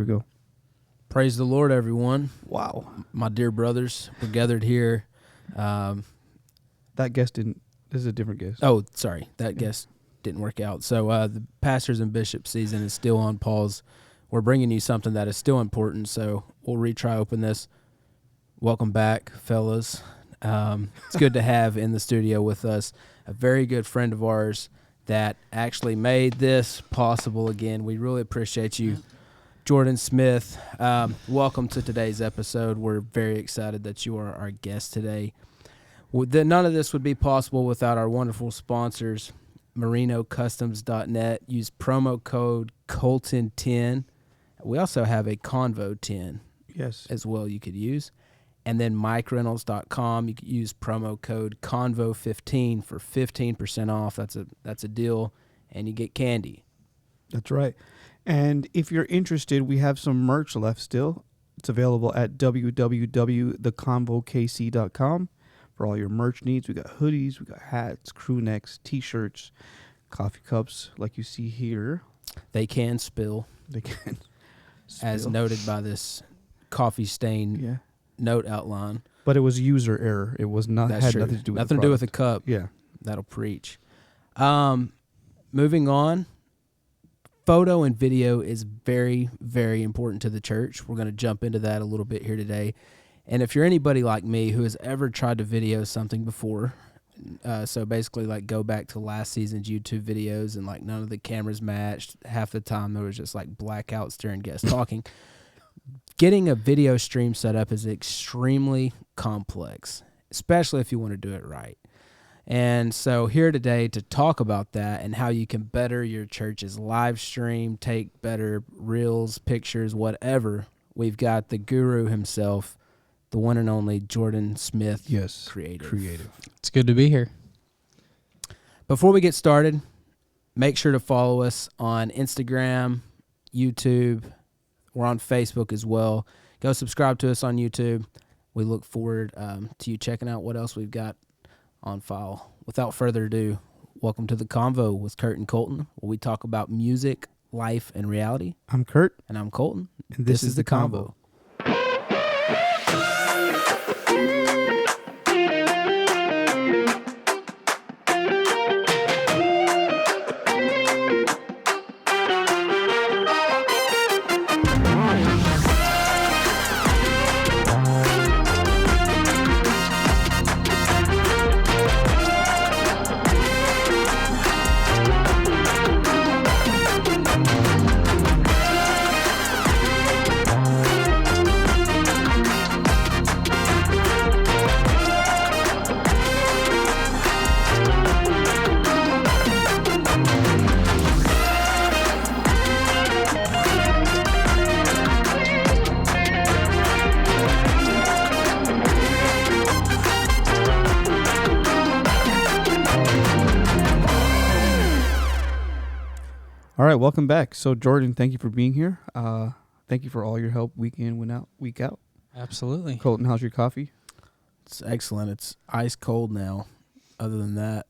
we go. Praise the Lord, everyone. Wow. My dear brothers, we're gathered here. That guest didn't. This is a different guest. Oh, sorry. That guest didn't work out. So the pastors and bishops season is still on pause. We're bringing you something that is still important, so we'll retry open this. Welcome back, fellas. It's good to have in the studio with us a very good friend of ours that actually made this possible again. We really appreciate you, Jordan Smith. Welcome to today's episode. We're very excited that you are our guest today. None of this would be possible without our wonderful sponsors, merinocustoms.net. Use promo code Colton10. We also have a Convo 10 as well you could use. And then MikeReynolds.com. You could use promo code Convo15 for 15% off. That's a deal, and you get candy. That's right. And if you're interested, we have some merch left still. It's available at www.theconvokc.com for all your merch needs. We got hoodies, we got hats, crew necks, T-shirts, coffee cups, like you see here. They can spill. They can spill. As noted by this coffee stain note outline. But it was user error. It was not. That's had true. nothing to do with nothing the to do with the cup. Yeah. That'll preach. Moving on. Photo and video is very, very important to the church. We're going to jump into that a little bit here today. And if you're anybody like me who has ever tried to video something before, so basically like go back to last season's YouTube videos and like none of the cameras matched. Half the time there was just like blackouts during guests talking. Getting a video stream set up is extremely complex, especially if you want to do it right. And so here today to talk about that and how you can better your church's live stream, take better reels, pictures, whatever, we've got the guru himself, the one and only Jordan Smith. Yes. Creative. It's good to be here. Before we get started, make sure to follow us on Instagram, YouTube. We're on Facebook as well. Go subscribe to us on YouTube. We look forward to you checking out what else we've got on file. Without further ado, welcome to the Convo with Kurt and Colton, where we talk about music, life, and reality. I'm Kurt. And I'm Colton. And this is the Convo. All right, welcome back. So, Jordan, thank you for being here. Thank you for all your help week in, week out. Absolutely. Colton, how's your coffee? It's excellent. It's ice cold now. Other than that,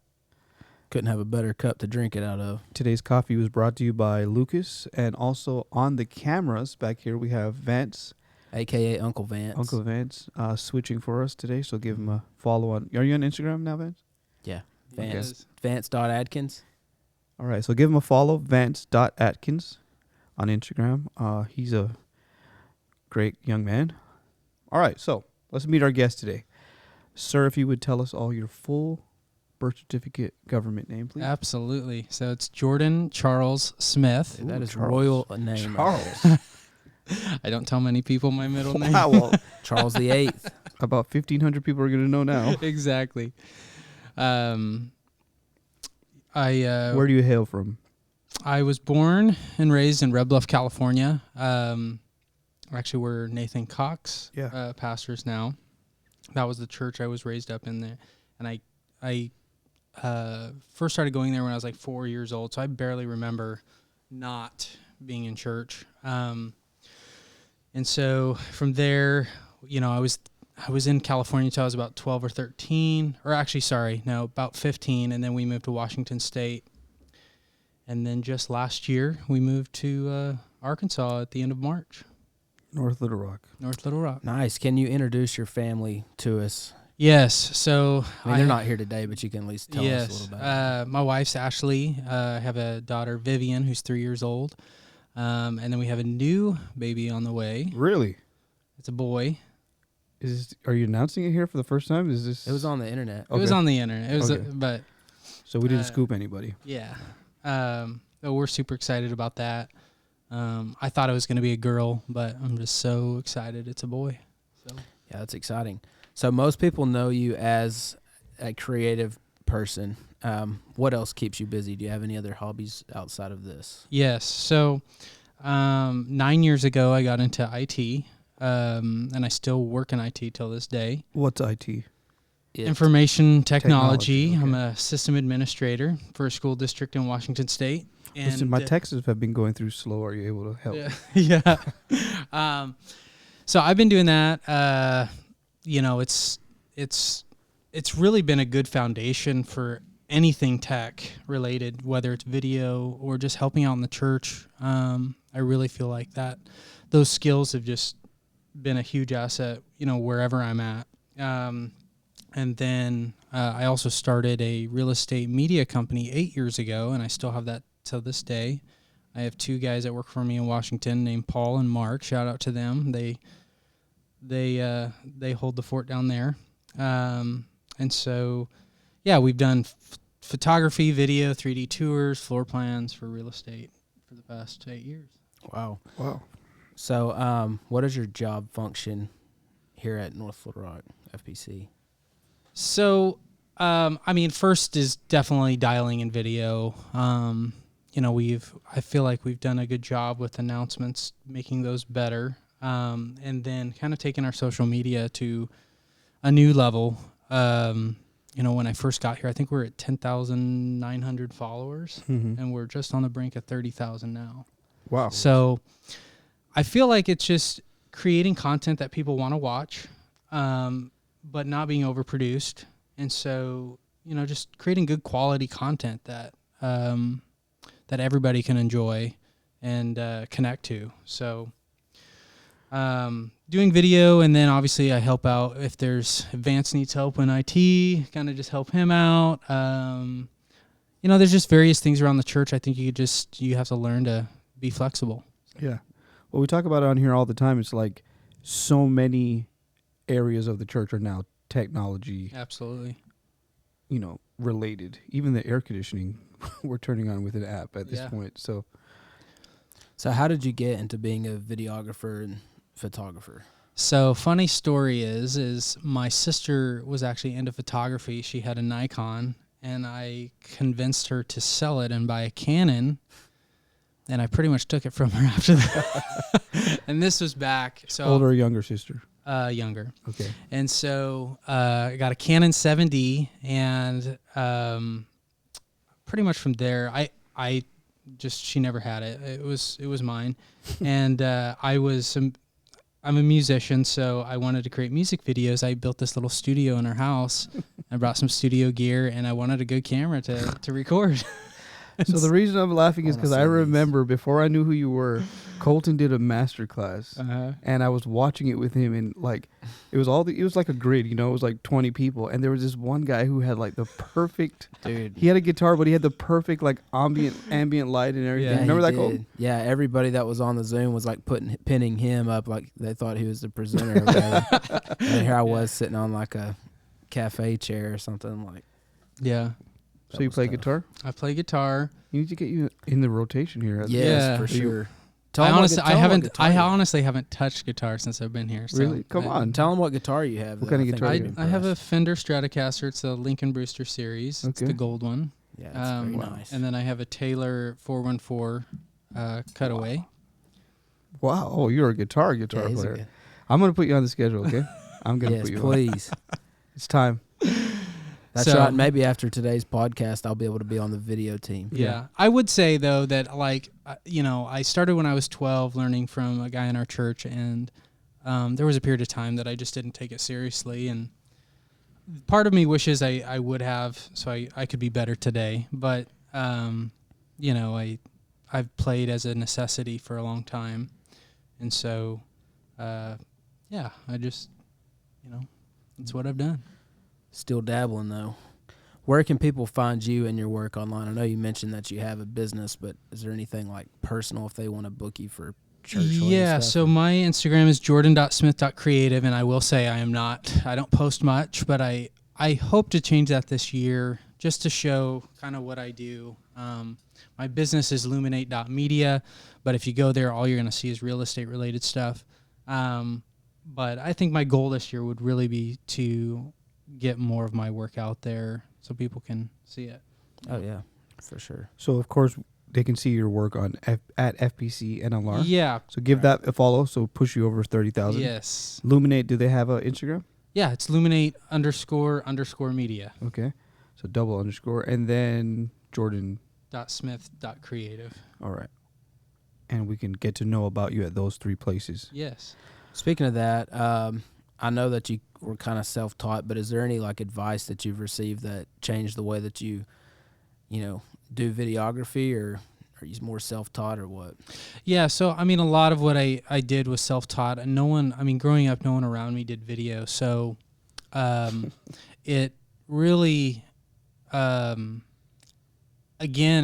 couldn't have a better cup to drink it out of. Today's coffee was brought to you by Lucas, and also on the cameras back here we have Vance, a.k.a. Uncle Vance. Uncle Vance, switching for us today. So give him a follow on. Are you on Instagram now, Vance? Yeah, Vance. Vance.Adkins. All right, so give him a follow, Vance.Atkins on Instagram. He's a great young man. All right, so let's meet our guest today. Sir, if you would tell us all your full birth certificate government name, please. Absolutely. So it's Jordan Charles Smith. That is Charles. royal name. Charles. I don't tell many people my middle name. Wow, well, Charles the Eighth. about 1,500 people are going to know now. Exactly. Where do you hail from? I was born and raised in Red Bluff, California. Actually, we're Nathan Cox pastors now. That was the church I was raised up in there. And I first started going there when I was like 4 years old, so I barely remember not being in church. And so from there, you know, I was in California until I was about 12 or 13, or actually, about 15, and then we moved to Washington State. And then just last year, we moved to Arkansas at the end of March. North Little Rock. North Little Rock. Nice. Can you introduce your family to us? Yes. So I mean, they're not here today, but you can at least tell us a little about it. My wife's Ashley. I have a daughter, Vivian, who's 3 years old. And then we have a new baby on the way. Really? It's a boy. Are you announcing it here for the first time? Is this? It was on the internet. It was on the internet. It was, Okay. So we didn't scoop anybody. Yeah. But we're super excited about that. I thought it was going to be a girl, but I'm just so excited it's a boy. So. Yeah, that's exciting. So most people know you as a creative person. What else keeps you busy? Do you have any other hobbies outside of this? Yes. So 9 years ago, I got into IT, and I still work in IT till this day. What's IT? Information technology. Okay. I'm a system administrator for a school district in Washington State. And listen, my texts have been going through slow. Are you able to help? Yeah. So I've been doing that. It's really been a good foundation for anything tech related, whether it's video or just helping out in the church. I really feel like those skills have just been a huge asset, wherever I'm at. And then I also started a real estate media company 8 years ago, and I still have that till this day. I have two guys that work for me in Washington named Paul and Mark. Shout out to them. They hold the fort down there. And so, yeah, we've done photography, video, 3D tours, floor plans for real estate for the past 8 years. Wow. So, what is your job function here at North Little Rock FPC? So, first is definitely dialing in video. I feel like we've done a good job with announcements, making those better. And then kind of taking our social media to a new level. When I first got here, I think we're at 10,900 followers, and we're just on the brink of 30,000 now. Wow. So I feel like it's just creating content that people want to watch, but not being overproduced. And so, just creating good quality content that everybody can enjoy and connect to. So doing video, and then obviously I help out if there's Advanced needs help in IT, kind of just help him out. There's just various things around the church. I think you have to learn to be flexible. Yeah. Well, we talk about it on here all the time. It's like so many areas of the church are now technology. Absolutely. Related. Even the air conditioning we're turning on with an app at this point. So how did you get into being a videographer and photographer? So funny story is my sister was actually into photography. She had a Nikon, and I convinced her to sell it and buy a Canon, and I pretty much took it from her after that. And this was back. So older or younger sister? Younger. Okay. And so I got a Canon 7D, and pretty much from there, she never had it. It was mine, and I'm a musician, so I wanted to create music videos. I built this little studio in our house. I brought some studio gear, and I wanted a good camera to record. So the reason I'm laughing is because I remember before I knew who you were, Colton did a master class, and I was watching it with him, and it was like a grid, it was like 20 people, and there was this one guy who had like the perfect dude. He had a guitar, but he had the perfect like ambient light and everything. Yeah, Remember that, Colton? Yeah, everybody that was on the Zoom was like pinning him up like they thought he was the presenter or whatever. And here I was sitting on like a cafe chair or something like. Yeah. So you play guitar? I play guitar. You need to get you in the rotation here. Yes, for sure. I honestly haven't touched guitar since I've been here. So really? Come on. Tell them what guitar you have. What kind of guitar? I have a Fender Stratocaster. It's a Lincoln Brewster series. Okay. It's the gold one. Yeah, it's very nice. And then I have a Taylor 414 cutaway. Wow. Oh, you're a guitar player. I'm going to put you on the schedule, okay? I'm going to put you on. Please. It's time. That's right. Maybe after today's podcast, I'll be able to be on the video team. Yeah. I would say, though, that, I started when I was 12 learning from a guy in our church, and there was a period of time that I just didn't take it seriously. And part of me wishes I would have, so I could be better today. But, I I've played as a necessity for a long time. And so, yeah, I just, that's what I've done. Still dabbling, though. Where can people find you and your work online? I know you mentioned that you have a business, but is there anything like personal if they want to book you for church? Yeah, so my Instagram is jordan.smith.creative, and I will say I don't post much, but I hope to change that this year just to show kind of what I do. My business is luminate.media, but if you go there, all you're going to see is real estate related stuff. But I think my goal this year would really be to get more of my work out there so people can see it. Oh, yeah, for sure. So, of course, they can see your work on at FPCNLR. Yeah. So give that a follow. So push you over 30,000. Yes. Luminate, do they have an Instagram? Yeah, it's luminate__media. Okay. So double underscore. And then Jordan.smith.creative. All right. And we can get to know about you at those 3 places. Yes. Speaking of that, I know that you were kind of self-taught, but is there any like advice that you've received that changed the way that you do videography, or are you more self-taught or what? Yeah, so I mean, a lot of what I did was self-taught, and growing up, no one around me did video, so it really, again,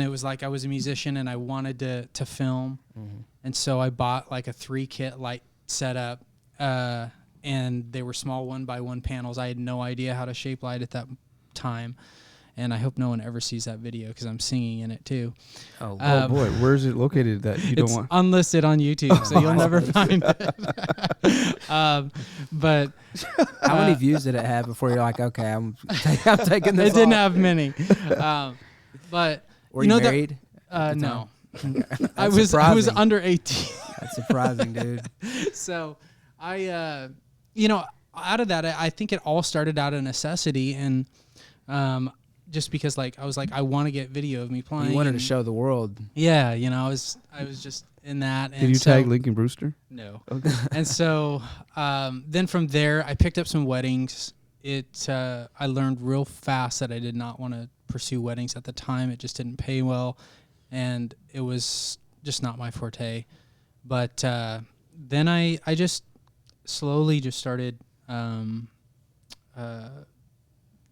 it was like I was a musician and I wanted to film, and so I bought like a 3-kit light setup, and they were small 1x1 panels. I had no idea how to shape light at that time. And I hope no one ever sees that video because I'm singing in it too. Oh boy, where is it located that you don't want? It's unlisted on YouTube, so you'll never find it. But how many views did it have before you're like, okay, I'm taking this? It didn't have many. But were you married? No, I was under 18. That's surprising, dude. So I, out of that, I think it all started out of necessity, and just because I was like, I want to get video of me playing. You wanted to show the world. Yeah, I was just in that. Did you tag Lincoln Brewster? No. Okay. And so then from there, I picked up some weddings. I learned real fast that I did not want to pursue weddings at the time. It just didn't pay well, and it was just not my forte. But then I just slowly just started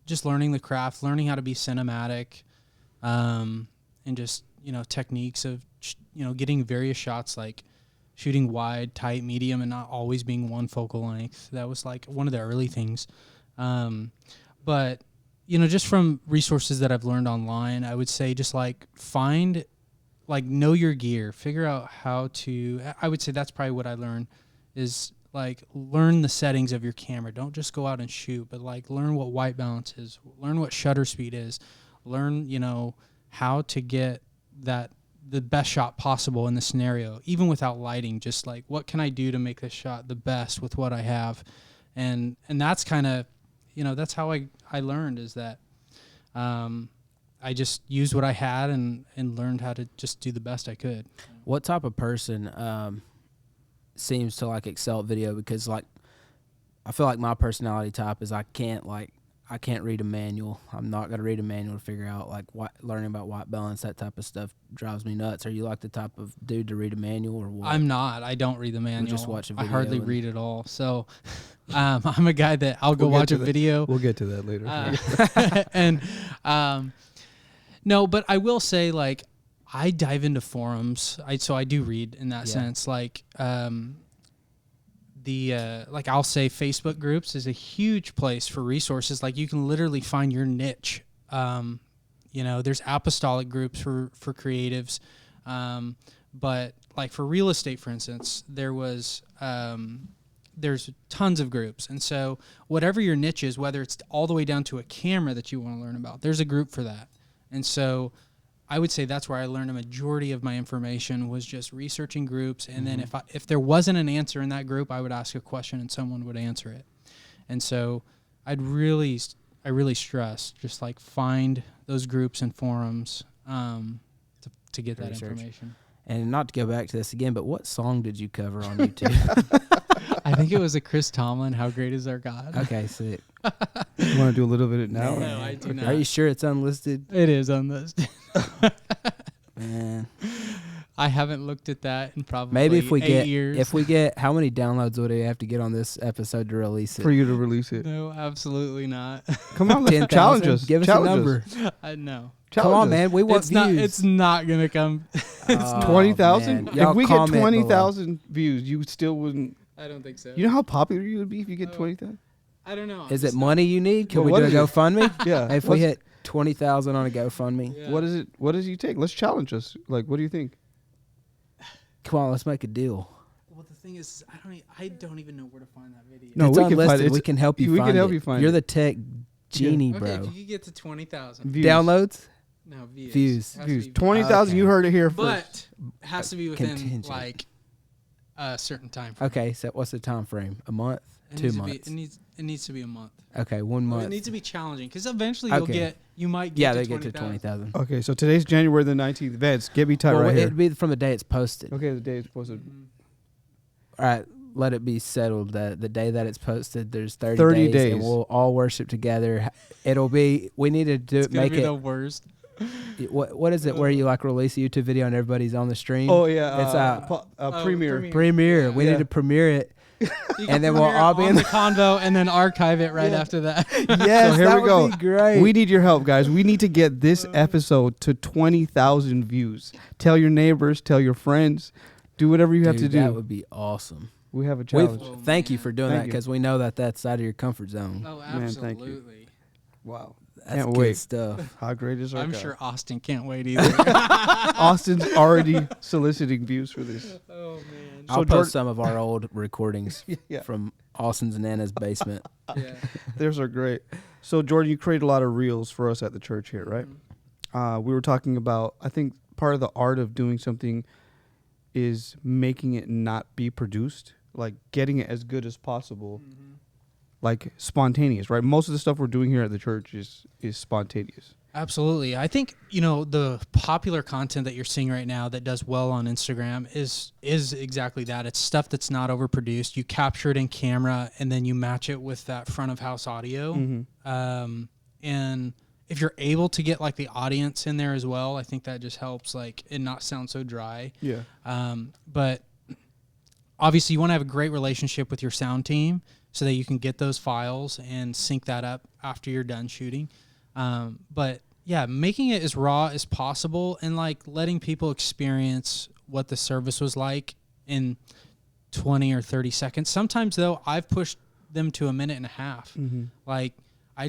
just learning the craft, learning how to be cinematic, and just, techniques of, getting various shots, like shooting wide, tight, medium, and not always being one focal length. That was like one of the early things. But, just from resources that I've learned online, I would say just know your gear, figure out how to, I would say that's probably what I learned is learn the settings of your camera. Don't just go out and shoot, but learn what white balance is, learn what shutter speed is, learn, how to get the best shot possible in the scenario, even without lighting. Just what can I do to make this shot the best with what I have? And that's kind of, that's how I learned, is that I just used what I had and learned how to just do the best I could. What type of person seems to excel at video? Because I feel like my personality type is I can't read a manual. I'm not gonna read a manual to figure out learning about white balance. That type of stuff drives me nuts. Are you the type of dude to read a manual, or what? I'm not. I don't read the manual. Just watch a video. I hardly read at all. So I'm a guy that I'll go watch a video. We'll get to that later. And no, but I will say I dive into forums. So I do read in that sense. I'll say Facebook groups is a huge place for resources. You can literally find your niche. There's apostolic groups for creatives. But for real estate, for instance, there's tons of groups. And so whatever your niche is, whether it's all the way down to a camera that you want to learn about, there's a group for that. And so I would say that's where I learned a majority of my information, was just researching groups. And then if there wasn't an answer in that group, I would ask a question and someone would answer it. And so I really stress just find those groups and forums to get that information. And not to go back to this again, but what song did you cover on YouTube? I think it was a Chris Tomlin, "How Great Is Our God." Okay, sick. You want to do a little bit now? No, I do not. Are you sure it's unlisted? It is unlisted. Man. I haven't looked at that in probably Maybe if we 8 years. If we get, how many downloads would we have to get on this episode to release it? For you to release it. No, absolutely not. Come on, let's challenge us. Give us a number. No. Come on, man. We want views. It's not gonna come. It's 20,000. If we get 20,000 below. views, you still wouldn't. I don't think so. You know how popular you would be if you get 20,000. I don't know. Is it money you need? Can Well, we what do a is it? GoFundMe? Yeah. If we hit 20,000 on a GoFundMe, Yeah. What is it? What does you take? Let's challenge us. Like, what do you think? come on, let's make a deal. Well, the thing is, I don't even know where to find that video. No, it's we can find unlisted. it. We can help you We find can help it. you find You're it. the tech genie, Okay, bro. if you get to 20,000 Views. Downloads? No, views. Views. Has to Views. be 20,000. Okay. You heard it here first. But has to be within Contingent. like a certain time frame. Okay, so what's the time frame? A month? It 2 needs to months? be, it needs to be a month. Okay, 1 Well, month. it needs to be challenging because eventually Okay. you might get Yeah, to they get to 20,000. 20,000. Okay, so today's January the 19th. Vance, get me tight Well, right here. it'd be from the day it's posted. Okay, the day it's posted. Mhm. All right, let it be settled that the day that it's posted, there's 30, 30 days. and we'll all worship together. It'll be, we need to do It's gonna make be it. the worst. What is it where you like release a YouTube video and everybody's on the stream? Oh yeah, It's premiere. Premiere. We Yeah. need to premiere it. You And can then we'll premiere all it be on in the Convo and then archive it right Yeah. after that. Yes, So here that we go. would be great. We need your help, guys. We need to get this episode to 20,000 views. Tell your neighbors, tell your friends, do whatever you have to do. That would be awesome. We have a challenge. Oh, Thank you man. for doing Thank that you. because we know that that's out of your comfort zone. Oh, Man, thank you. absolutely. Wow. That's Can't good wait. stuff. How great is our I'm guy? sure Austin can't wait either. Austin's already soliciting views for this. Oh man. I'll Jordan- post some of our old recordings Yeah. from Austin's and Nana's basement. Yeah. Theirs are great. So, Jordan, you create a lot of reels for us at the church here, right? We were talking about, I think part of the art of doing something is making it not be produced, like getting it as good as possible, like spontaneous, right? Most of the stuff we're doing here at the church is spontaneous. Absolutely. I think, the popular content that you're seeing right now that does well on Instagram is exactly that. It's stuff that's not overproduced. You capture it in camera and then you match it with that front of house audio. And if you're able to get like the audience in there as well, I think that just helps like it not sound so dry. Yeah. But obviously you want to have a great relationship with your sound team so that you can get those files and sync that up after you're done shooting. But yeah, making it as raw as possible and like letting people experience what the service was like in 20 or 30 seconds. Sometimes though, I've pushed them to a minute and a half. Like I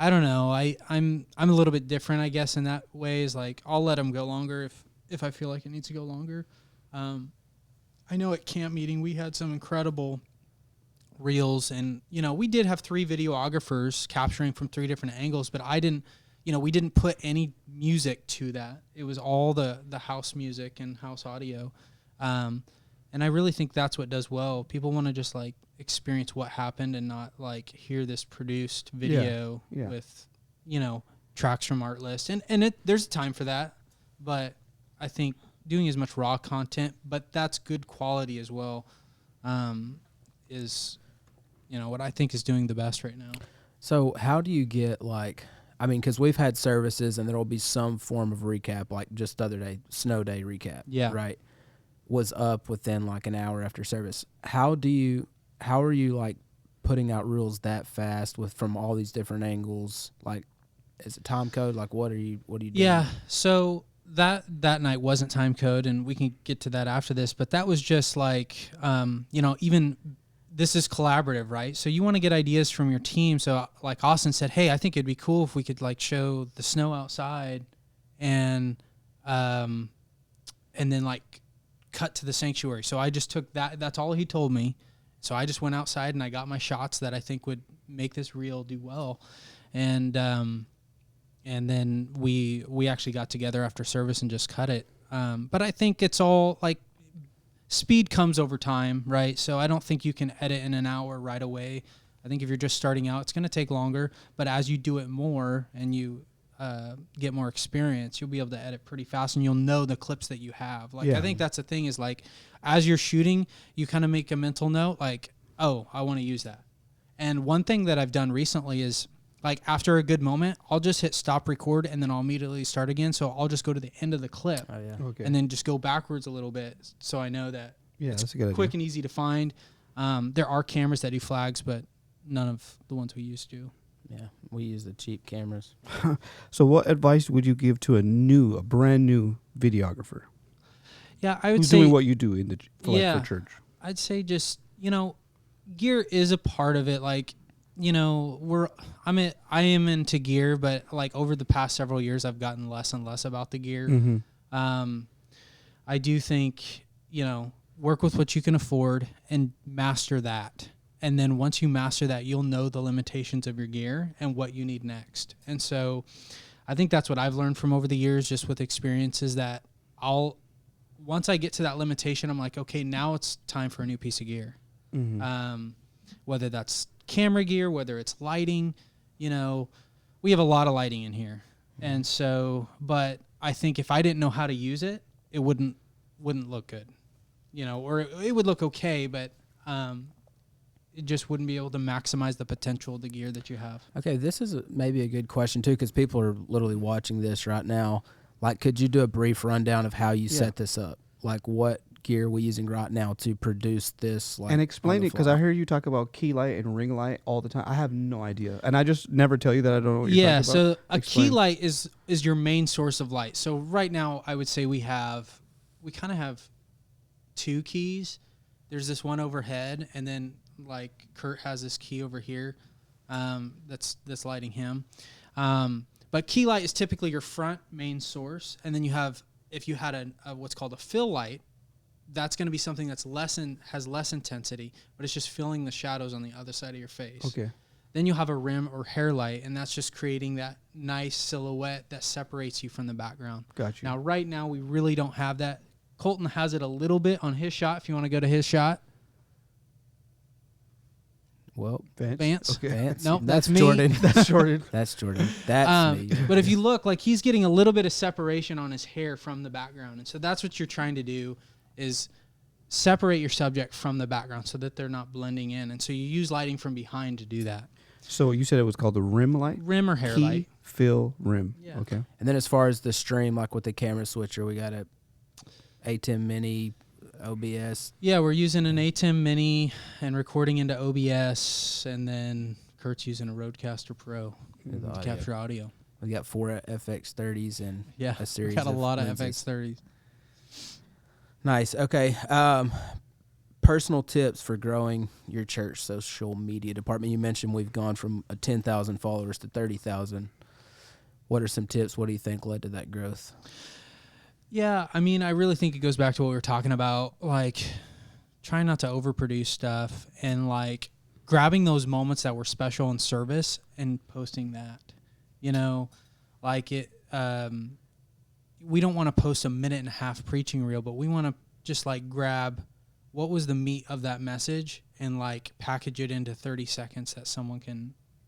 don't know. I'm a little bit different, I guess, in that way. Is like I'll let them go longer if I feel like it needs to go longer. I know at camp meeting we had some incredible reels, and we did have 3 videographers capturing from 3 different angles, but we didn't put any music to that. It was all the house music and house audio, and I really think that's what does well. People want to just like experience what happened and not like hear this produced video with tracks from Artlist, and there's a time for that, but I think doing as much raw content, but that's good quality as well, is what I think is doing the best right now. So how do you get because we've had services and there will be some form of recap, like just the other day, snow day recap. Yeah. Right. Was up within like an hour after service. How are you like putting out reels that fast from all these different angles? Like, is it time code? Like, what are you doing? Yeah. So that night wasn't time code, and we can get to that after this, but that was just like, even this is collaborative, right? So you want to get ideas from your team. So like Austin said, hey, I think it'd be cool if we could like show the snow outside and then like cut to the sanctuary. So I just took that's all he told me. So I just went outside and I got my shots that I think would make this reel do well. And then we actually got together after service and just cut it. But I think it's all like speed comes over time, right? So I don't think you can edit in an hour right away. I think if you're just starting out, it's going to take longer. But as you do it more and you get more experience, you'll be able to edit pretty fast, and you'll know the clips that you have. Like, I think that's the thing is like, as you're shooting, you kind of make a mental note like, oh, I want to use that. And one thing that I've done recently is like after a good moment, I'll just hit stop record and then I'll immediately start again. So I'll just go to the end of the clip and then just go backwards a little bit. So I know that that's a good quick idea. and easy to find. There are cameras that do flags, but none of the ones we used to. Yeah, we use the cheap cameras. So what advice would you give to a brand new videographer? Yeah, I would who's say doing what you do in the for church. I'd say just, gear is a part of it. Like, I am into gear, but like over the past several years, I've gotten less and less about the gear. Mm-hmm. I do think, work with what you can afford and master that. And then once you master that, you'll know the limitations of your gear and what you need next. And so I think that's what I've learned from over the years, just with experiences, that once I get to that limitation, I'm like, okay, now it's time for a new piece of gear. Mm-hmm. Whether that's camera gear, whether it's lighting, we have a lot of lighting in here. Mm-hmm. And so, but I think if I didn't know how to use it, it wouldn't look good, or it would look okay, but, it just wouldn't be able to maximize the potential of the gear that you have. Okay, this is maybe a good question, too, because people are literally watching this right now. Like, could you do a brief rundown of how you set this up? Like, what gear we're using right now to produce this? Like, and explain it, because I hear you talk about key light and ring light all the time. I have no idea. And I just never tell you that I don't know what you're talking about. So a key light is your main source of light. So right now, I would say we kind of have two keys. There's this one overhead, and then like Kurt has this key over here that's lighting him. But key light is typically your front main source, and then if you had a what's called a fill light, that's going to be something that's has less intensity, but it's just filling the shadows on the other side of your face. Okay. Then you'll have a rim or hair light, and that's just creating that nice silhouette that separates you from the background. Gotcha. Now, right now, we really don't have that. Colton has it a little bit on his shot, if you want to go to his shot. Well, Vance. Okay. Vance. Nope, that's me. Jordan. That's Jordan. That's Jordan. That's me. But if you look, like he's getting a little bit of separation on his hair from the background. And so that's what you're trying to do, is separate your subject from the background so that they're not blending in. And so you use lighting from behind to do that. So you said it was called the rim light? Rim or hair Key, light. fill, rim. Yeah. Okay. And then as far as the stream, like with the camera switcher, we got a ATEM Mini OBS. Yeah, we're using an ATEM Mini and recording into OBS, and then Kurt's using a Rodecaster Pro to capture audio. We got 4 FX30s and a series. Got a lot of lenses. FX30s. Nice. Okay. Personal tips for growing your church social media department. You mentioned we've gone from 10,000 followers to 30,000. What are some tips? What do you think led to that growth? Yeah, I mean, I really think it goes back to what we were talking about, like trying not to overproduce stuff and like grabbing those moments that were special in service and posting that. Like it. We don't want to post a 1.5-minute preaching reel, but we want to just like grab what was the meat of that message and like package it into 30 seconds that someone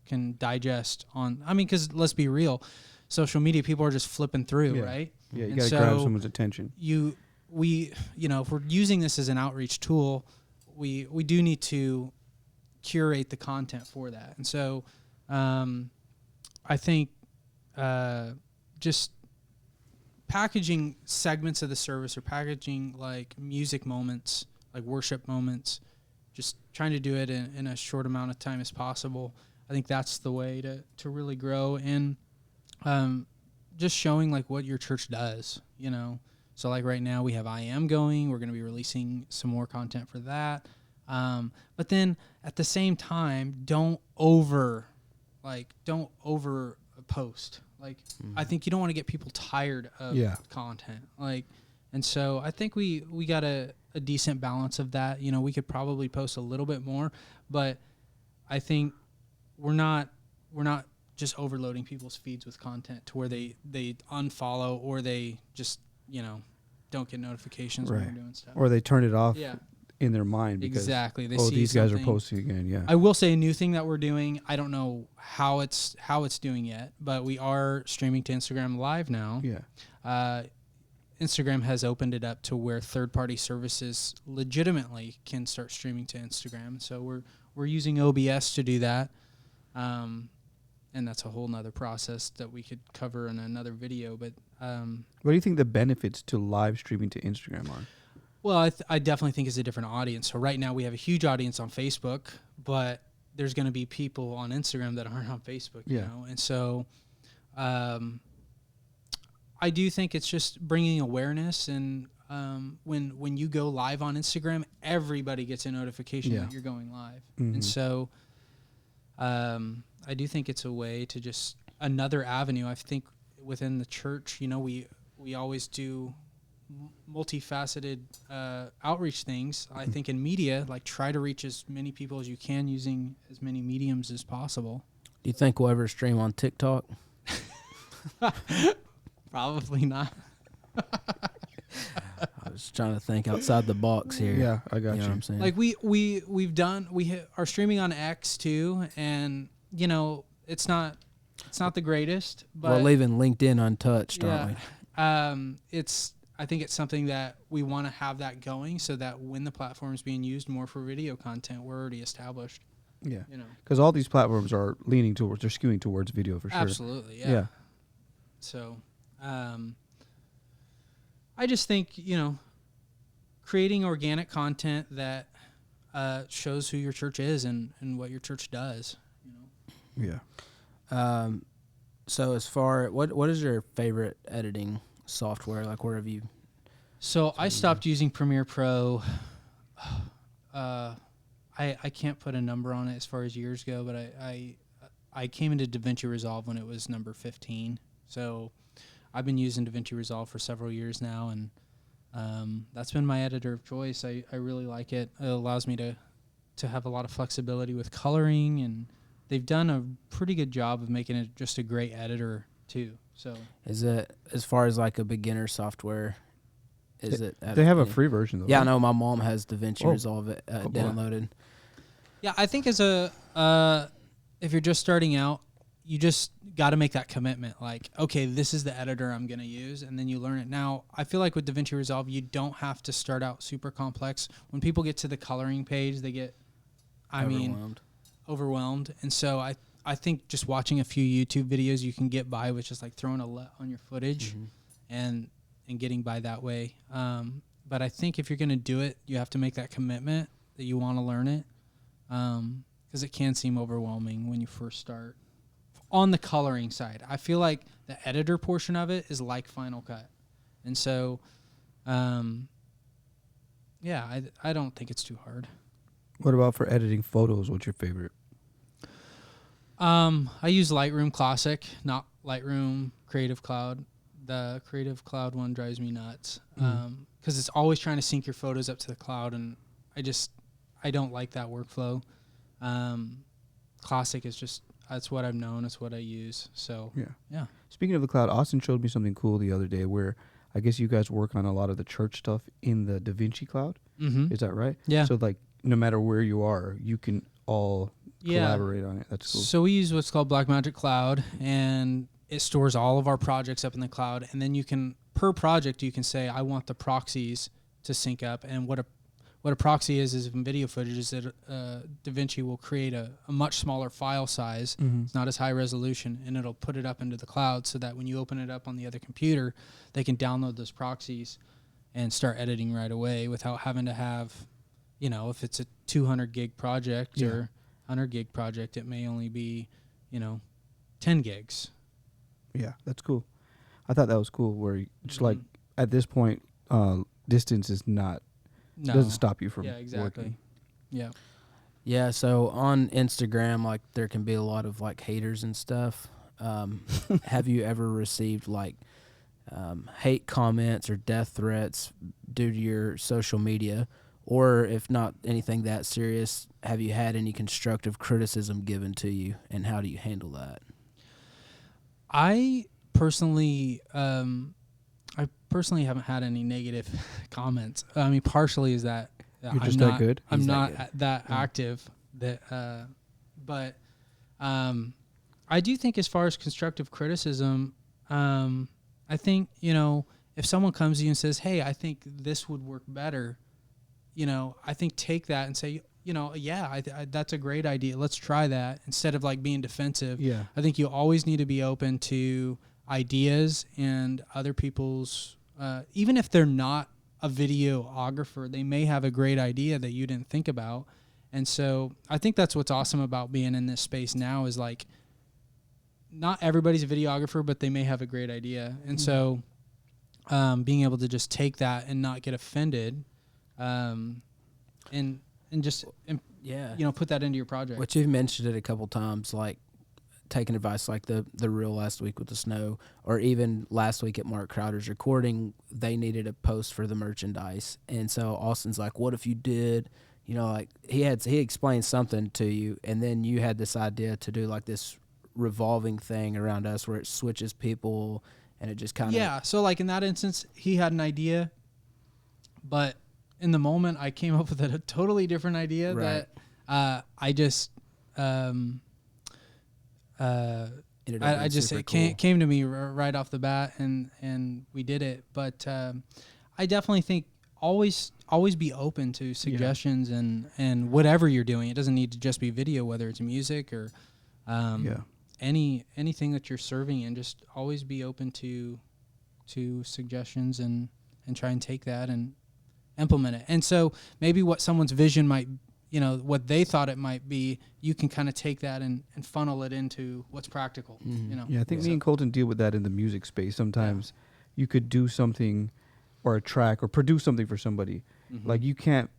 can digest on. I mean, because let's be real, social media, people are just flipping through, right? Yeah, you got to grab someone's attention. If we're using this as an outreach tool, we do need to curate the content for that. And so I think just packaging segments of the service or packaging like music moments, like worship moments, just trying to do it in a short amount of time as possible. I think that's the way to really grow, and just showing like what your church does, So like right now we have I Am going. We're going to be releasing some more content for that. But then at the same time, don't over post. Like, I think you don't want to get people tired of content. Like, and so I think we got a decent balance of that. We could probably post a little bit more, but I think we're not just overloading people's feeds with content to where they unfollow or they just, don't get notifications when they're doing stuff. Or they turn it off in their mind because exactly. They see these guys are posting again. Yeah. I will say a new thing that we're doing. I don't know how it's doing yet, but we are streaming to Instagram Live now. Yeah. Instagram has opened it up to where third-party services legitimately can start streaming to Instagram. So we're using OBS to do that. And and that's a whole nother process that we could cover in another video. But what do you think the benefits to live streaming to Instagram are? Well, I definitely think it's a different audience. So right now we have a huge audience on Facebook, but there's going to be people on Instagram that aren't on Facebook, you know? And so I do think it's just bringing awareness. And when you go live on Instagram, everybody gets a notification that you're going live. Mm-hmm. And so I do think it's a way to just another avenue. I think within the church, you know, we always do multifaceted outreach things. I think in media, like try to reach as many people as you can using as many mediums as possible. Do you think we'll ever stream on TikTok? Probably not. I was trying to think outside the box here. Yeah, I got you. Know what I'm saying? Like we are streaming on X too, and you know it's not the greatest, but we're leaving LinkedIn untouched, yeah, aren't we? I think it's something that we want to have that going so that when the platform is being used more for video content, we're already established. Yeah. You know, because all these platforms are leaning towards, they're skewing towards video for sure. Absolutely. Yeah. So, I just think, you know, creating organic content that shows who your church is and what your church does. You know? Yeah. So as far, what is your favorite editing software? Like, where have you? So I stopped using Premiere Pro. I can't put a number on it as far as years go, but I came into DaVinci Resolve when it was number 15. So I've been using DaVinci Resolve for several years now, and that's been my editor of choice. I really like it. It allows me to have a lot of flexibility with coloring, and they've done a pretty good job of making it just a great editor too. So is it, as far as like a beginner software, is it? They have a free version though. Yeah, right? I know my mom has DaVinci Resolve downloaded. Yeah, I think as a if you're just starting out, you just got to make that commitment. Like, okay, this is the editor I'm going to use, and then you learn it. Now, I feel like with DaVinci Resolve, you don't have to start out super complex. When people get to the coloring page, they get, overwhelmed. And so I think just watching a few YouTube videos, you can get by with just like throwing a LUT on your footage and getting by that way. But I think if you're going to do it, you have to make that commitment that you want to learn it, because it can seem overwhelming when you first start. On the coloring side, I feel like the editor portion of it is like Final Cut. And so, I don't think it's too hard. What about for editing photos? What's your favorite? I use Lightroom Classic, not Lightroom Creative Cloud. The Creative Cloud one drives me nuts because it's always trying to sync your photos up to the cloud, and I don't like that workflow. Classic is just, that's what I've known. It's what I use. So yeah. Speaking of the cloud, Austin showed me something cool the other day where I guess you guys work on a lot of the church stuff in the DaVinci Cloud. Mm-hmm. Is that right? Yeah. So like no matter where you are, you can all collaborate on it. That's cool. So we use what's called Blackmagic Cloud, and it stores all of our projects up in the cloud. And then you can, per project, you can say, I want the proxies to sync up. And what a proxy is in video footage is that DaVinci will create a much smaller file size. It's not as high resolution, and it'll put it up into the cloud so that when you open it up on the other computer, they can download those proxies and start editing right away without having to have, you know, if it's a 200 gig project or 100 gig project, it may only be, 10 gigs. Yeah, that's cool. I thought that was cool where it's like at this point, distance is not, doesn't stop you from working. Yeah. Yeah, so on Instagram, like, there can be a lot of, like, haters and stuff. Have you ever received, like, hate comments or death threats due to your social media? Or if not anything that serious, have you had any constructive criticism given to you, and how do you handle that? I personally haven't had any negative comments. I mean, partially is that you're just that good. I'm not that active. But I do think as far as constructive criticism, I think if someone comes to you and says, "Hey, I think this would work better," I think take that and say, that's a great idea. Let's try that instead of like being defensive. Yeah. I think you always need to be open to ideas and other people's, even if they're not a videographer, they may have a great idea that you didn't think about. And so I think that's what's awesome about being in this space now is like, not everybody's a videographer, but they may have a great idea. And so being able to just take that and not get offended, and just put that into your project. Which you've mentioned it a couple times, like taking advice like the reel last week with the snow, or even last week at Mark Crowder's recording, they needed a post for the merchandise. And so Austin's like, what if you did, like he explained something to you, and then you had this idea to do like this revolving thing around us where it switches people and it just kind of. Yeah. So like in that instance, he had an idea, but in the moment I came up with a totally different idea that I just it came to me right off the bat, and we did it. But I definitely think always be open to suggestions and whatever you're doing. It doesn't need to just be video, whether it's music or anything that you're serving in. Just always be open to suggestions and try and take that and implement it. And so maybe what someone's vision might, what they thought it might be, you can kind of take that and funnel it into what's practical. Yeah, I think me and Colton deal with that in the music space. Sometimes you could do something or a track or produce something for somebody. Like you can't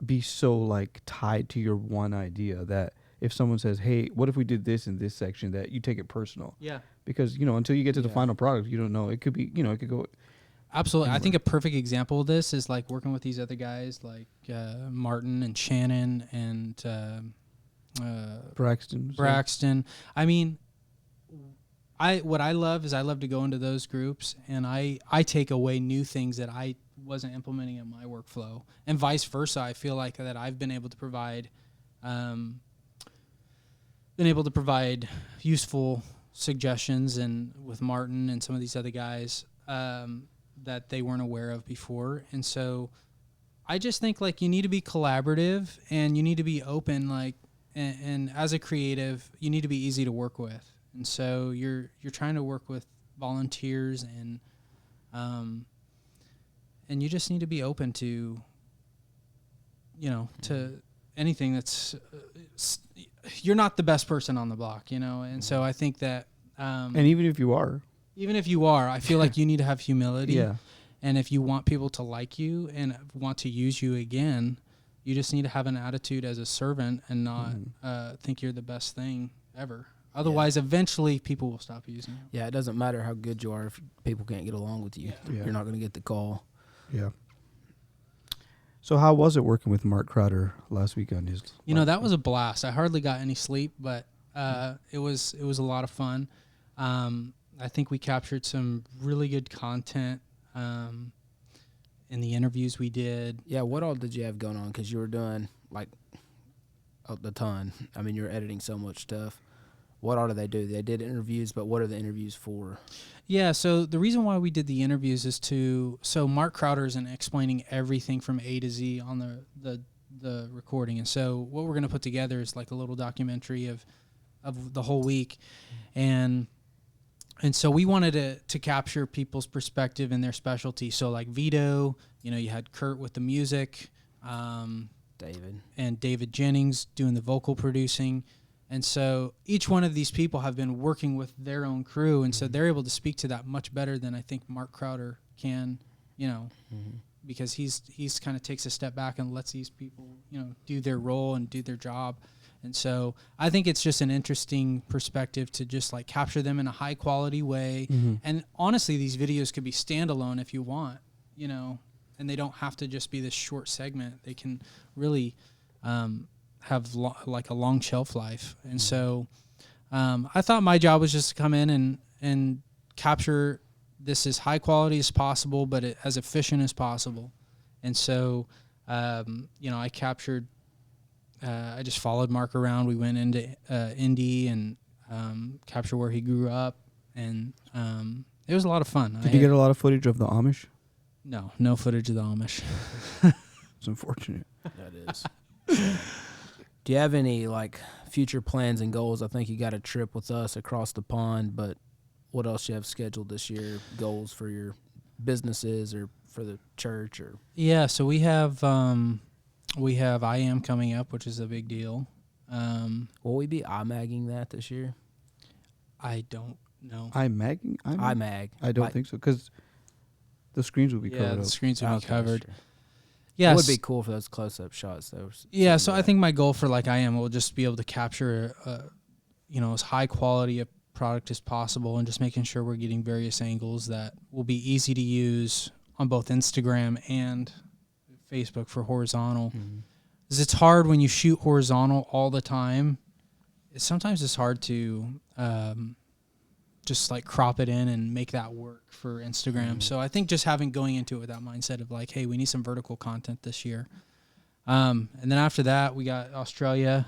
be so like tied to your one idea that if someone says, hey, what if we did this in this section, that you take it personal. Yeah. Because, until you get to the final product, you don't know. It could be, it could go. Absolutely. Anywhere. I think a perfect example of this is like working with these other guys like Martin and Shannon and Braxton. I mean, what I love is I love to go into those groups and I take away new things that I wasn't implementing in my workflow, and vice versa. I feel like that I've been able to provide useful suggestions and with Martin and some of these other guys that they weren't aware of before. And so I just think like you need to be collaborative and you need to be open, like, and as a creative, you need to be easy to work with. And so you're trying to work with volunteers and you just need to be open to, to anything that's, you're not the best person on the block, And so I think that, and even if you are, I feel like you need to have humility. Yeah. And if you want people to like you and want to use you again, you just need to have an attitude as a servant and not think you're the best thing ever. Otherwise, eventually people will stop using you. Yeah, it doesn't matter how good you are if people can't get along with you. Yeah. You're not going to get the call. Yeah. So how was it working with Mark Crowder last week on his? That was a blast. I hardly got any sleep, but it was a lot of fun. I think we captured some really good content in the interviews we did. Yeah, what all did you have going on? Because you were doing like a ton. I mean, you're editing so much stuff. What all do they do? They did interviews, but what are the interviews for? Yeah, so the reason why we did the interviews is so Mark Crowder is explaining everything from A to Z on the recording. And so what we're going to put together is like a little documentary of the whole week. And so we wanted to capture people's perspective and their specialty. So like Vito, you had Kurt with the music, David Jennings doing the vocal producing. And so each one of these people have been working with their own crew, and so they're able to speak to that much better than I think Mark Crowder can, because he's kind of takes a step back and lets these people, do their role and do their job. And so I think it's just an interesting perspective to just like capture them in a high quality way. And honestly, these videos could be standalone if you want, and they don't have to just be this short segment. They can really have like a long shelf life. And so I thought my job was just to come in and capture this as high quality as possible, but as efficient as possible. And so, I captured, I just followed Mark around. We went into Indy and captured where he grew up. And it was a lot of fun. Did you get a lot of footage of the Amish? No footage of the Amish. It's unfortunate. That is. Do you have any like future plans and goals? I think you got a trip with us across the pond, but what else you have scheduled this year? Goals for your businesses or for the church or? Yeah, so we have I Am coming up, which is a big deal. Will we be IMAGing that this year? I don't know. IMAG? IMAG. I don't think so, because the screens will be covered Yeah, the up. screens will be covered. Sure. Yeah, It would be cool for those close-up shots, though. Yeah, so I think my goal for like I Am will just be able to capture, as high quality a product as possible, and just making sure we're getting various angles that will be easy to use on both Instagram and Facebook for horizontal. Because it's hard when you shoot horizontal all the time. Sometimes it's hard to just like crop it in and make that work for Instagram. So I think just going into it with that mindset of like, hey, we need some vertical content this year. And then after that, we got Australia,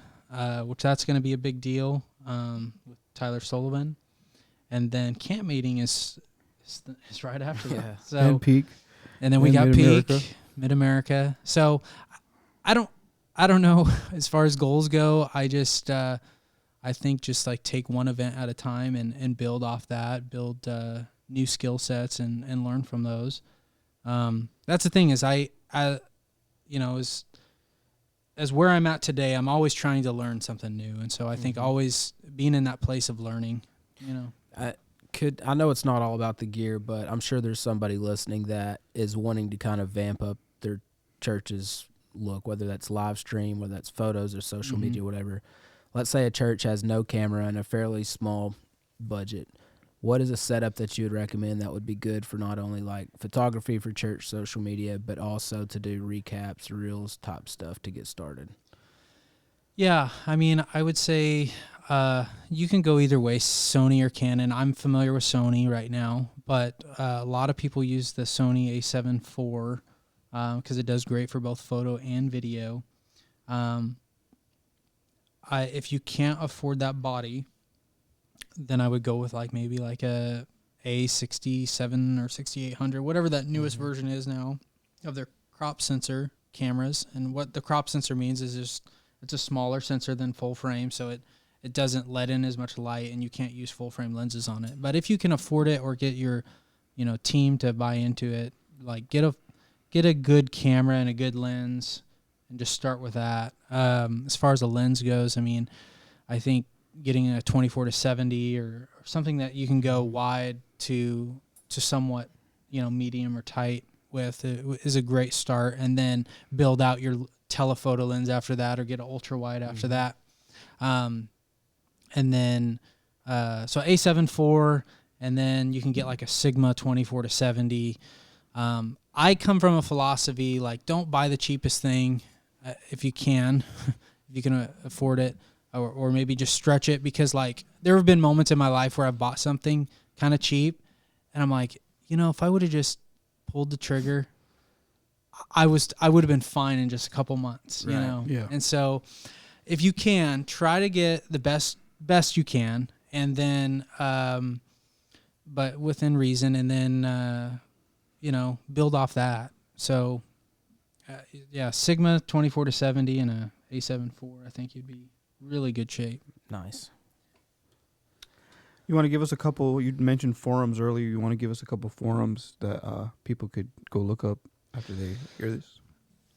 which that's going to be a big deal with Tyler Sullivan. And then camp meeting is right after that. So, and Peak. And then we got Peak, Mid-America. So I don't know as far as goals go. I just I think just like take one event at a time and build off that, build new skill sets and learn from those. That's the thing is I as where I'm at today, I'm always trying to learn something new. And so I think always being in that place of learning, I know it's not all about the gear, but I'm sure there's somebody listening that is wanting to kind of vamp up their church's look, whether that's live stream, whether that's photos or social media, whatever. Let's say a church has no camera and a fairly small budget. What is a setup that you would recommend that would be good for not only like photography for church social media, but also to do recaps, reels, type stuff to get started? Yeah, I mean, I would say you can go either way, Sony or Canon. I'm familiar with Sony right now, but a lot of people use the Sony A7 IV because it does great for both photo and video. If you can't afford that body, then I would go with like maybe like a A67 or 6800, whatever that newest version is now of their crop sensor cameras. And what the crop sensor means is just it's a smaller sensor than full frame, so it doesn't let in as much light, and you can't use full frame lenses on it. But if you can afford it or get your team to buy into it, like get a good camera and a good lens and just start with that. As far as the lens goes, I mean, I think getting a 24-70 or something that you can go wide to somewhat, medium or tight with is a great start, and then build out your telephoto lens after that, or get an ultra wide after that. And then, so A7 IV, and then you can get like a Sigma 24-70. I come from a philosophy, like, don't buy the cheapest thing if you can, if you can afford it, or maybe just stretch it, because like there have been moments in my life where I've bought something kind of cheap and I'm like, if I would have just pulled the trigger, I would have been fine in just a couple months, Yeah. And so if you can, try to get the best you can, and then but within reason, and then build off that. So Sigma 24-70 and a A7 IV, I think you'd be really good shape. Nice. You want to give us a couple, you mentioned forums earlier, you want to give us a couple forums that people could go look up after they hear this?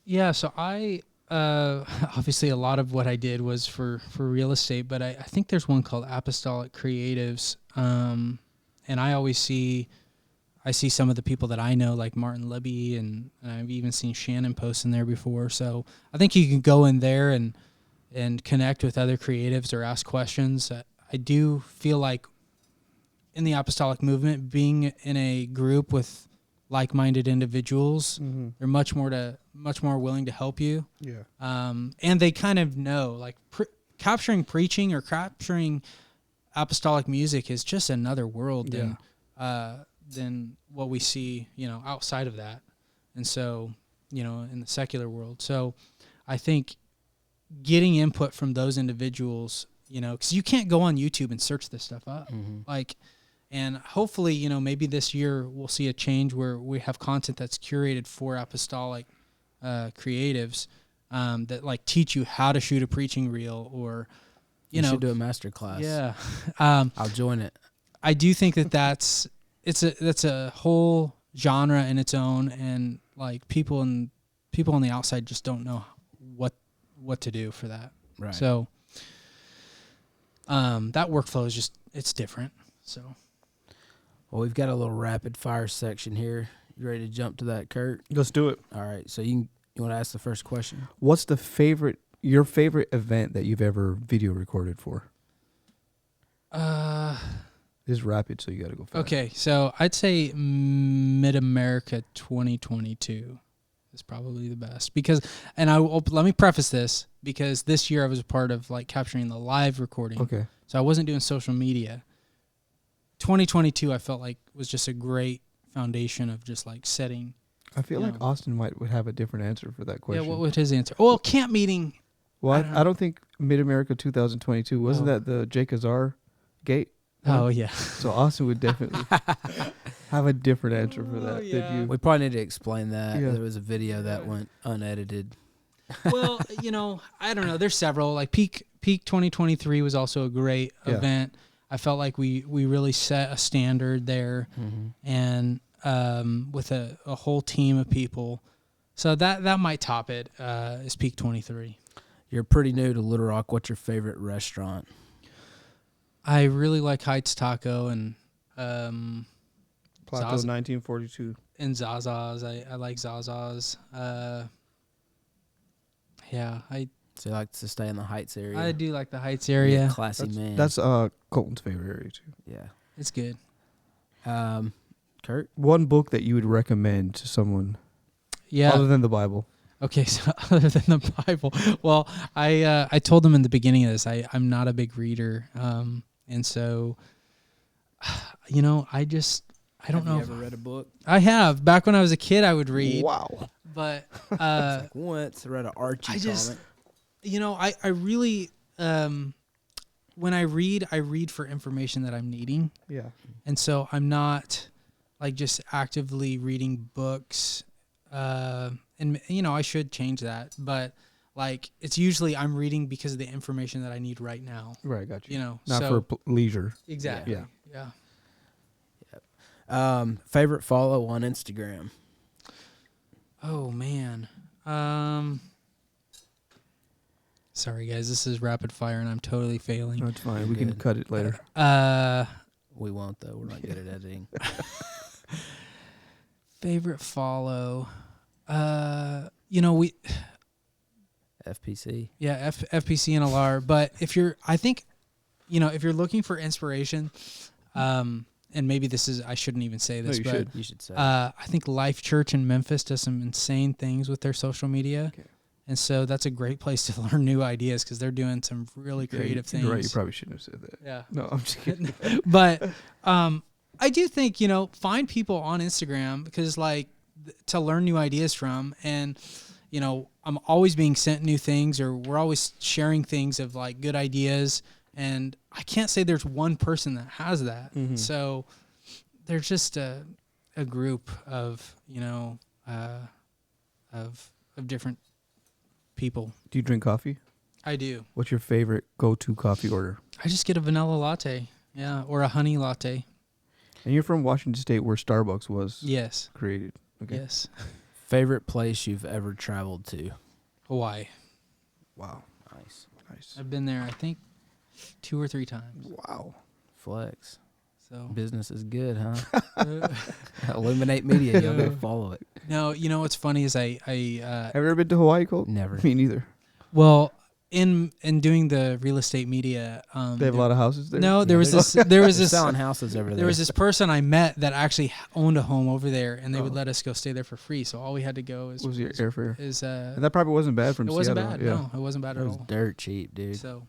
Yeah, so I, obviously a lot of what I did was for real estate, but I think there's one called Apostolic Creatives, and I see some of the people that I know, like Martin Libby, and I've even seen Shannon post in there before. So I think you can go in there and connect with other creatives or ask questions. I do feel like in the apostolic movement, being in a group with like-minded individuals, they're much more willing to help you. Yeah. And they kind of know, like capturing preaching or capturing apostolic music is just another world than what we see, outside of that. And so, in the secular world. So I think getting input from those individuals, because you can't go on YouTube and search this stuff up. And hopefully, maybe this year we'll see a change where we have content that's curated for apostolic creatives. that like teach you how to shoot a preaching reel, or you know, should do a master class. Yeah, I'll join it. I do think that's a whole genre in its own, and like people on the outside just don't know what to do for that. Right. So that workflow is just, it's different. So well, we've got a little rapid fire section here. You ready to jump to that, Kurt? Let's do it. All right. So you want to ask the first question? What's your favorite event that you've ever video recorded for? This is rapid, so you got to go fast. Okay, so I'd say Mid-America 2022 is probably the best, because, and let me preface this, because this year I was a part of like capturing the live recording. Okay. So I wasn't doing social media. 2022 I felt like was just a great foundation of just like setting. I feel like Austin would have a different answer for that question. Yeah, what would his answer? Well, camp meeting. Well, I don't think Mid-America 2022, wasn't that the Jake Azar gate? Oh, yeah. So Austin would definitely have a different answer for that than you. We probably need to explain that. Yeah. There was a video that went unedited. Well, I don't know. There's several. Like Peak 2023 was also a great event. I felt like we really set a standard there, and with a whole team of people. So that might top it, is Peak 23. You're pretty new to Little Rock. What's your favorite restaurant? I really like Heights Taco and Plateau Zaza. 1942. And Zaza's. I like Zaza's. So you like to stay in the Heights area? I do like the Heights area. Classy man. That's Colton's favorite area too. Yeah. It's good. Kurt? One book that you would recommend to someone other than the Bible. Okay, so other than the Bible, well, I told them in the beginning of this, I'm not a big reader, and so, I don't know. Have you ever read a book? I have. Back when I was a kid, I would read. Wow. But like once I read an Archie comic. I really, when I read for information that I'm needing. Yeah. And so I'm not like just actively reading books, and I should change that, but like it's usually I'm reading because of the information that I need right now. Right, got you. Not for leisure. Exactly. Yeah. Favorite follow on Instagram? Oh man. Sorry guys, this is rapid fire and I'm totally failing. No, it's fine. We can cut it later. We won't though. We're not good at editing. Favorite follow. FPC. Yeah, FPCNLR. But if you're looking for inspiration, and maybe I shouldn't even say this, but you should say. I think Life Church in Memphis does some insane things with their social media. Okay. And so that's a great place to learn new ideas because they're doing some really creative things. Right, you probably shouldn't have said that. Yeah. No, I'm just kidding. But I do think, find people on Instagram because to learn new ideas from, and I'm always being sent new things, or we're always sharing things of like good ideas, and I can't say there's one person that has that. Mm-hmm. So there's just a group of of different people. Do you drink coffee? I do. What's your favorite go-to coffee order? I just get a vanilla latte, or a honey latte. And you're from Washington State, where Starbucks was created. Okay. Yes. Favorite place you've ever traveled to? Hawaii. Wow. Nice. I've been there, I think, 2 or 3 times. Wow. Flex. So business is good, huh? Illuminate Media. Y'all go follow it. No, what's funny is I have you ever been to Hawaii, Colton? Never. Me neither. Well, in doing the real estate media, they have a lot of houses there. No, there was this selling houses over there. There was this person I met that actually owned a home over there, and they would let us go stay there for free. So all we had to go was your airfare. And that probably wasn't bad from Seattle. It wasn't bad. Yeah. No, it wasn't bad at all. It was dirt cheap, dude. So.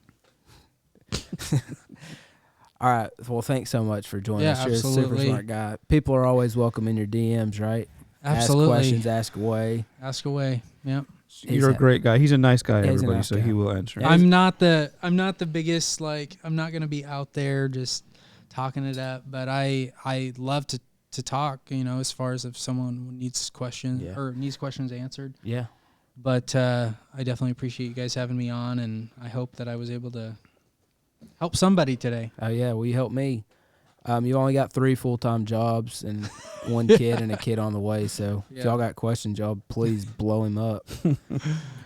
All right. Well, thanks so much for joining us. You're Absolutely. a super smart guy. People are always welcome in your DMs, right? Absolutely. Ask questions, ask away. Ask away. Yep. You're a great guy. He's a nice guy, everybody, nice guy. He will answer. I'm not the biggest, I'm not going to be out there just talking it up, but I love to talk, as far as if someone needs questions or needs questions answered. Yeah. But I definitely appreciate you guys having me on, and I hope that I was able to help somebody today. Oh yeah, well, you helped me. You only got 3 full-time jobs and 1 kid and a kid on the way. So if y'all got questions, y'all please blow him up.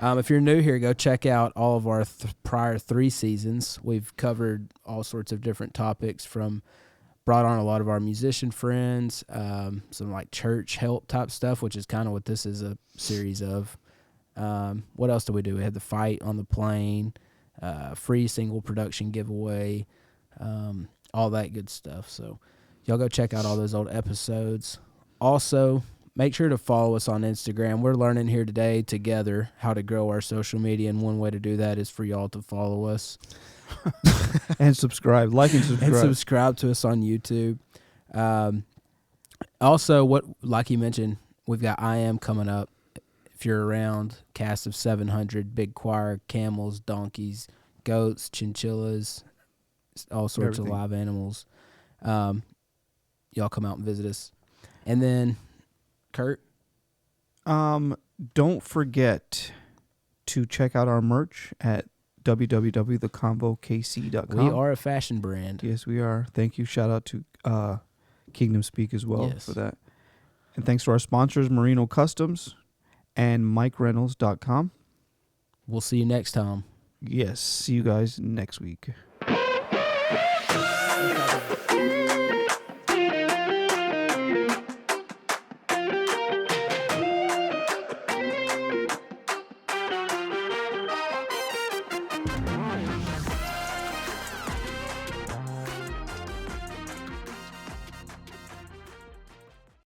If you're new here, go check out all of our prior 3 seasons. We've covered all sorts of different topics, from brought on a lot of our musician friends, some like church help type stuff, which is kind of what this is a series of. What else did we do? We had the fight on the plane, free single production giveaway, all that good stuff. So y'all go check out all those old episodes. Also, make sure to follow us on Instagram. We're learning here today together how to grow our social media, and one way to do that is for y'all to follow us. And subscribe. Like and subscribe. And subscribe to us on YouTube. Also, like you mentioned, we've got I Am coming up. If you're around, cast of 700, big choir, camels, donkeys, goats, chinchillas, all sorts of live animals. Y'all come out and visit us. And then, Kurt? Don't forget to check out our merch at www.theconvokc.com. We are a fashion brand. Yes, we are. Thank you. Shout out to Kingdom Speak as well for that. And thanks to our sponsors, Merino Customs and MikeReynolds.com. We'll see you next time. Yes, see you guys next week.